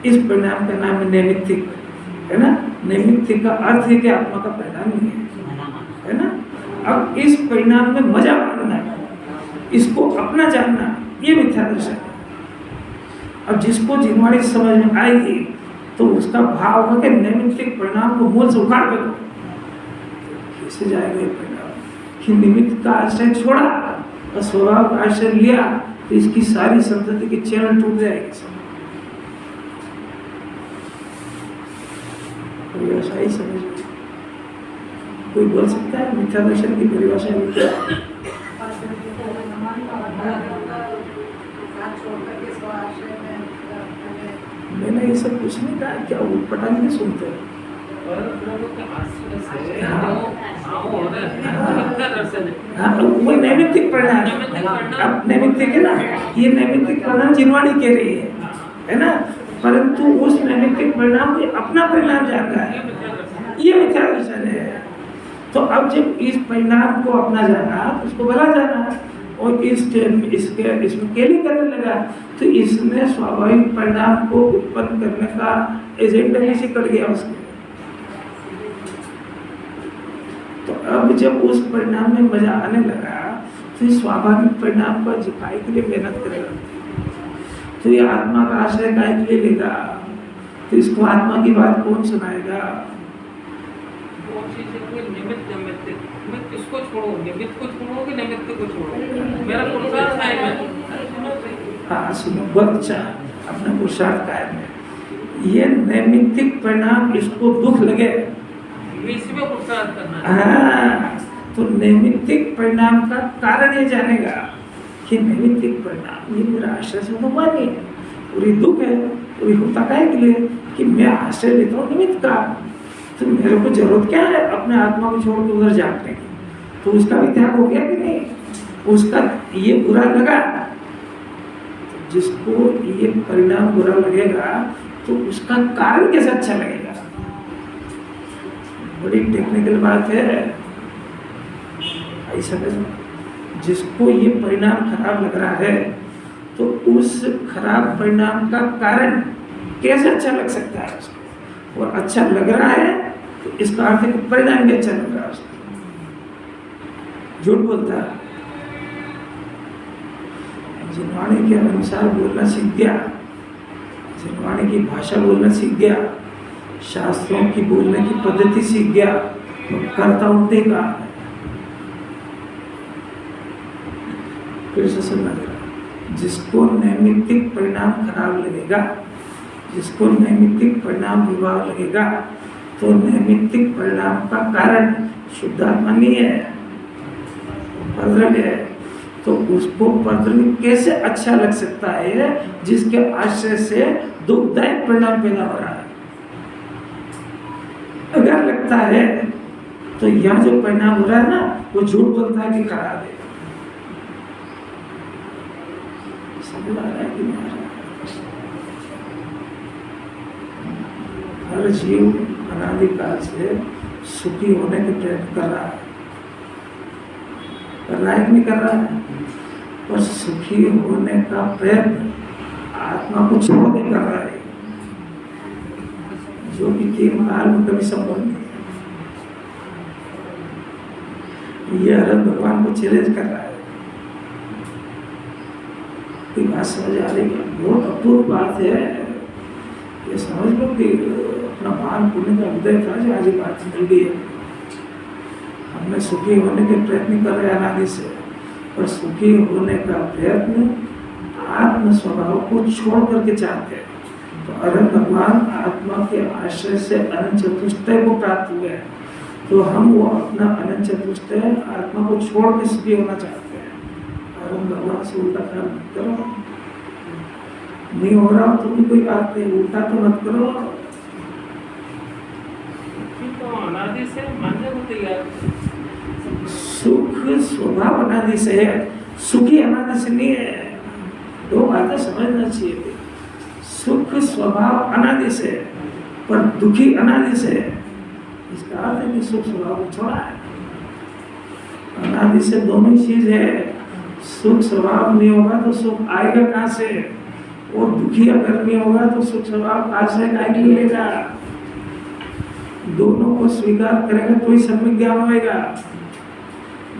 इस परिणाम का नाम है नैमित्तिक, है ना। नैमित्तिक का अर्थ है कि आत्मा का परिणाम नहीं है ना। अब इस परिणाम में मजा मानना, इसको अपना जानना, ये मिथ्या दर्शन है। अब जिसको जिनवाणी समझ में आएगी तो उसका भाव है कि नैमित्तिक परिणाम को मूल से उखाड़ फेंको। कैसे जाएगा ये परिणाम कि निमित्त का आश्रय छोड़ा और स्वभाव का आश्रय लिया तो इसकी सारी संतति की चैनल टूट जाएगी। परिभाषा ही समझ में कोई बोल सकता है मिथ्या दर्शन की परिभाषा क्या है? मैंने ये सब कुछ नहीं कहा, क्या उटपटांग नहीं सुनते? वो नैमित्तिक परिणाम, अब नैमित्तिक है ना, ये नैमित्तिक परिणाम जिनवाणी कह रही है ना। परंतु उस नैमित्तिक परिणाम को अपना परिणाम जान रहा है, ये मिथ्या दर्शन है। तो अब जब इस परिणाम को अपना जाना तो उसको भला जाना, और इसमें केली करने लगा तो इसने स्वाभाविक परिणाम को उत्पन्न करने का एजेंडा ही से कट गया उसके। तो अब जब उस परिणाम में मजा आने लगा तो इस स्वाभाविक परिणाम को जिपाई के लिए मेहनत करेगा। तो ये आत्मा का आश्रय काय के लिए लेगा, तो इसको आत्मा की बात कौन सुनाएगा? किसको छोड़ो, निमित्त को छोड़ो कि निमित्त को छोड़ो? मेरा पुरुषार्थ कायम है। हाँ सुनो, बहुत अच्छा, अपना पुरुषार्थ कायम है। ये नैमित्तिक परिणाम इसको दुख लगे, इसमें पुरुषार्थ करना। हाँ, तो नैमित्तिक परिणाम का कारण ये जानेगा कि नैमित्तिक परिणाम ये मेरा आश्रय से तो हुआ नहीं है, पूरी दुख है, पूरी होता काय के लिए कि मैं आश्रय लेता हूँ निमित्त का। तो मेरे को जरूरत क्या है अपने आत्मा को छोड़ के उधर जाने की? तो उसका भी त्याग हो गया कि नहीं? उसका ये बुरा लगा, जिसको ये परिणाम बुरा लगेगा तो उसका कारण कैसे अच्छा लगेगा? बड़ी टेक्निकल बात है, ऐसा कैसे? जिसको ये परिणाम खराब लग रहा है तो उस खराब परिणाम का कारण कैसे अच्छा लग सकता है उसको? और अच्छा लग रहा है तो इसका अर्थ है कि परिणाम भी अच्छा लग रहा है उसको। झूठ बोलता है, जिनवाणी के अनुसार बोलना सीख गया, जिनवाणी की भाषा बोलना सीख गया, शास्त्रों की बोलने की पद्धति सीख गया, तो करता उल्टे का। फिर से सुनना जरा, जिसको नैमित्तिक परिणाम खराब लगेगा, जिसको नैमित्तिक परिणाम विवाह लगेगा, तो नैमित्तिक परिणाम का कारण शुद्धात्मा नहीं है, परद्रव्य है। तो उसको परद्रव्य कैसे अच्छा लग सकता है जिसके आश्रय से दुखदायक परिणाम पैदा हो रहा है? अगर लगता है तो यहाँ जो परिणाम हो रहा है ना, वो झूठ बोलता है कि खराब है। समझ आ रहा है कि नहीं आ रहा? हर जीव अनादिकाल से सुखी होने के प्रयत्न कर रहा है, कर रहा है कि नहीं कर रहा है? पर सुखी होने का प्रयत्न आत्मा को छोड़ के कर रहा है, जो कि 3 काल में कभी संभव नहीं है। ये अरब भगवान को चैलेंज कर रहा है। कोई बात समझ आ रही है? बहुत अपूर्व बात है। ये समझ लो कि अपना मान पुण्य का हृदय था जो आज बात मिल गई है। हमने सुखी होने के प्रयत्न कर रहे हैं अनादि से, पर सुखी होने का प्रयत्न आत्म स्वभाव को छोड़ करके चाहते हैं। तो अरहंत भगवान आत्मा के आश्रय से अनंत चतुष्टय को प्राप्त हुए हैं। तो हम वो अपना अनंत चतुष्ट आत्मा को छोड़ के सुखी होना चाहते हैं, और हम भगवान से उल्टा काम मत करो। नहीं हो रहा तो भी कोई बात नहीं, उल्टा तो मत करो। तो अनादि से मानने को तैयार। सुख स्वभाव अनादि से है, सुखी अनादि से नहीं है। दो बातें समझना चाहिए। सुख स्वभाव अनादि से है, पर दुखी अनादि से है। इसका अर्थ है कि सुख स्वभाव को छोड़ा है। अनादि से दोनों ही चीज है। सुख स्वभाव नहीं होगा तो सुख आएगा कहाँ से, और दुखी अगर नहीं होगा तो सुख स्वभाव कहाँ से काहे मिलेगा। दोनों को स्वीकार करेगा तो ही सम्यक ज्ञान होएगा।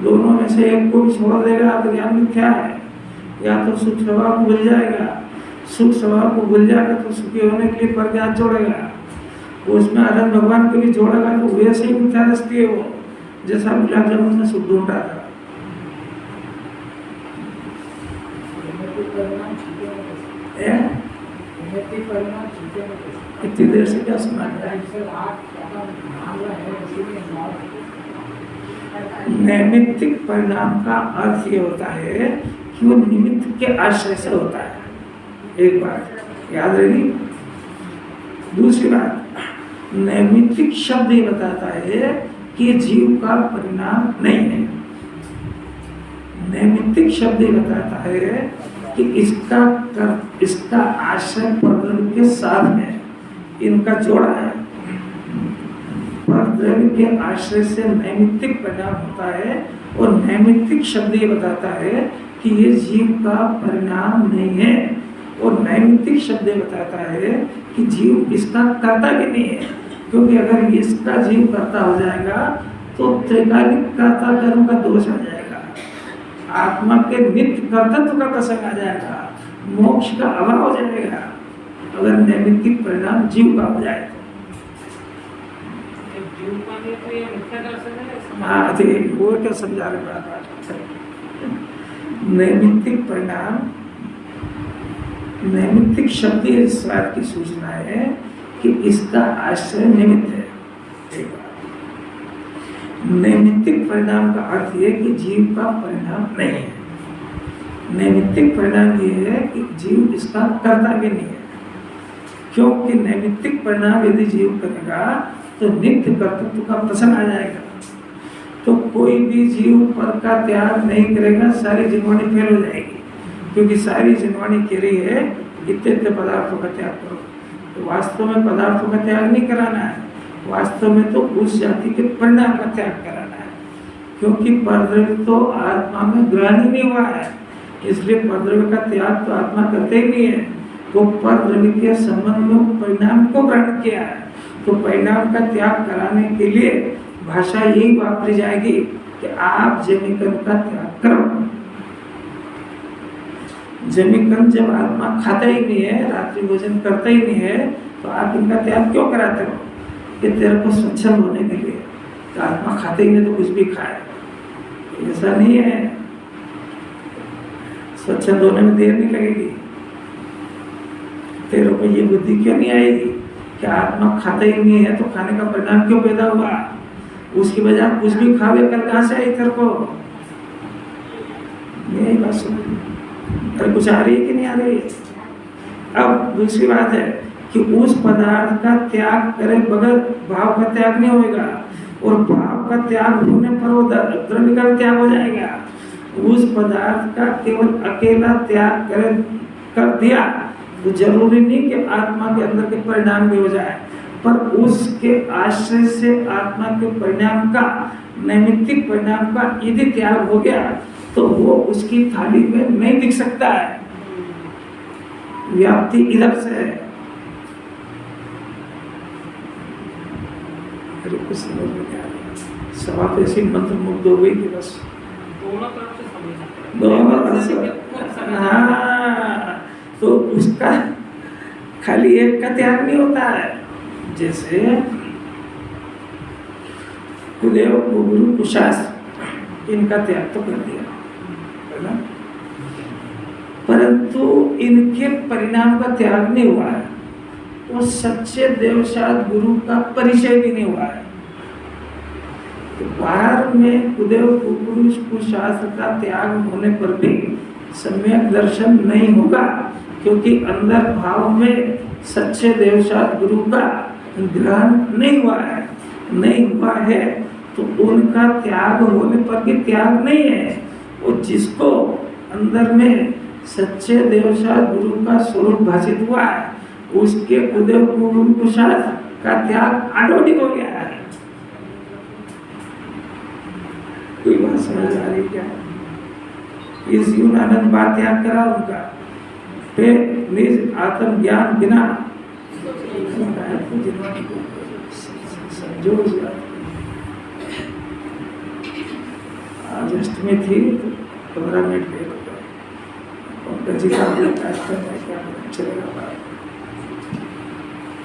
दोनों में से एक को भी छोड़ देगा तो ज्ञान मिथ्या है। या तो सुख स्वभाव को भूल जाएगा, सुख स्वभाव को भूल जाएगा तो सुखी होने के लिए पर ज्ञान जोड़ेगा, उसमें आनंद भगवान को भी जोड़ेगा तो वैसे ही मिथ्या दृष्टि है वो, जैसा गुलाब जामुन में सुख ढूंढ रहा था। इतनी देर से क्या सुना है? नैमित्तिक परिणाम का अर्थ ये होता है कि वो निमित्त के आश्रय से होता है। एक बात याद रहेगी। दूसरी बात, नैमित्तिक शब्द ये बताता है कि जीव का परिणाम नहीं है। नैमित्तिक शब्द ये बताता है कि इसका आश्रय परद्रव्य के साथ है, इनका जोड़ा है। परद्रव्य के आश्रय से नैमित्तिक परिणाम होता है, और नैमित्तिक शब्द ये बताता है कि ये जीव का परिणाम नहीं है, और नैमित्तिक शब्द ये बताता है कि जीव इसका कर्ता भी नहीं है। क्योंकि अगर इसका जीव कर्ता हो जाएगा तो त्रैकालिक कर्ता कर्म का दोष आ जाएगा, आत्मा के नित्य कर्तृत्व का प्रसंग आ जाएगा, मोक्ष का अभाव हो जाएगा अगर नैमित्तिक परिणाम जीव का हो जाए तो। वो क्या समझा रहे बात। नैमित्तिक परिणाम, नैमित्तिक शब्द इस बात की सूचना है कि इसका आश्रय निमित्त है। नैमित्तिक परिणाम का अर्थ ये कि जीव का परिणाम नहीं है। नैमित्तिक परिणाम ये है कि जीव इसका कर्ता भी नहीं है। क्योंकि नैमित्तिक परिणाम यदि जीव करेगा तो नित्य कर्तृत्व का प्रसंग आ जाएगा। तो कोई भी जीव पर का त्याग नहीं करेगा, सारी जीवनी फेल हो जाएगी। क्योंकि सारी जीवनी कह रही है इतने पदार्थों का त्याग करो। तो वास्तव में पदार्थों का त्याग नहीं कराना है, वास्तव में तो उस जाति के परिणाम का त्याग कराना है। क्योंकि परद्रव्य तो आत्मा में ग्रहण ही नहीं हुआ है, इसलिए परद्रव्य का त्याग तो आत्मा करते ही नहीं है। वो परद्रव्य के संबंध में परिणाम को ग्रहण किया है। तो परिणाम का त्याग कराने के लिए भाषा यही वापरी जाएगी कि आप जमीकरण का त्याग करो। जमीकरण जब आत्मा खाता ही नहीं है, रात्रि भोजन करता ही नहीं है, तो आप इनका त्याग क्यों कराते हो? कि तेरे को स्वच्छंद होने के लिए। तो आत्मा खाते ही नहीं तो कुछ भी खाए, ऐसा नहीं है। स्वच्छंद होने में देर नहीं लगेगी। तेरे को ये बुद्धि क्यों नहीं आएगी कि आत्मा खाता ही नहीं है तो खाने का परिणाम क्यों पैदा हुआ? उसकी बजाय कुछ भी खावे, कल कहाँ से आई तेरे को? यही बात समझ। अरे कुछ आ रही है कि नहीं आ रही? अब दूसरी बात है कि उस पदार्थ का त्याग करे बगैर भाव का त्याग नहीं होगा, और भाव का त्याग होने पर वो द्रव्य का त्याग हो जाएगा। उस पदार्थ का केवल अकेला त्याग कर दिया तो जरूरी नहीं कि आत्मा के अंदर के परिणाम भी हो जाए, पर उसके आश्रय से आत्मा के परिणाम का, नैमित्तिक परिणाम का यदि त्याग हो गया तो वो उसकी थाली में नहीं दिख सकता है। व्याप्ति इधर से है। कुछ समझ में नहीं आ रहा। सभा तो ऐसी मंत्र मुग्ध हो गई कि बस दोनों तरफ से समझना दोनों। हाँ, तो उसका खाली एक का त्याग नहीं होता है। जैसे कुदेव, गुरु, कुशास्त्र, इनका त्याग तो कर दिया है ना, परंतु इनके परिणाम का त्याग नहीं हुआ है। तो सच्चे देवशाद गुरु का परिचय भी नहीं हुआ है। बाहर में कुदेव कुपुरुष कुशास्त्र का त्याग होने पर भी सम्यक दर्शन नहीं होगा, क्योंकि अंदर भाव में सच्चे देवसात गुरु का ग्रहण नहीं हुआ है, तो उनका त्याग होने पर भी त्याग नहीं है। और जिसको अंदर में सच्चे देवसात गुरु का स्वरूप भाषित हुआ है, उसके कुदेव कुशास्त्र का त्याग ऑटोमेटिक हो गया है। कोई बात समझ आ रही क्या? इस जीवन आनंद बात त्याग करा उनका, फिर निज आत्म ज्ञान बिना समझो। आज अष्टमी थी तो 15 मिनट लेट हो गया। चलेगा।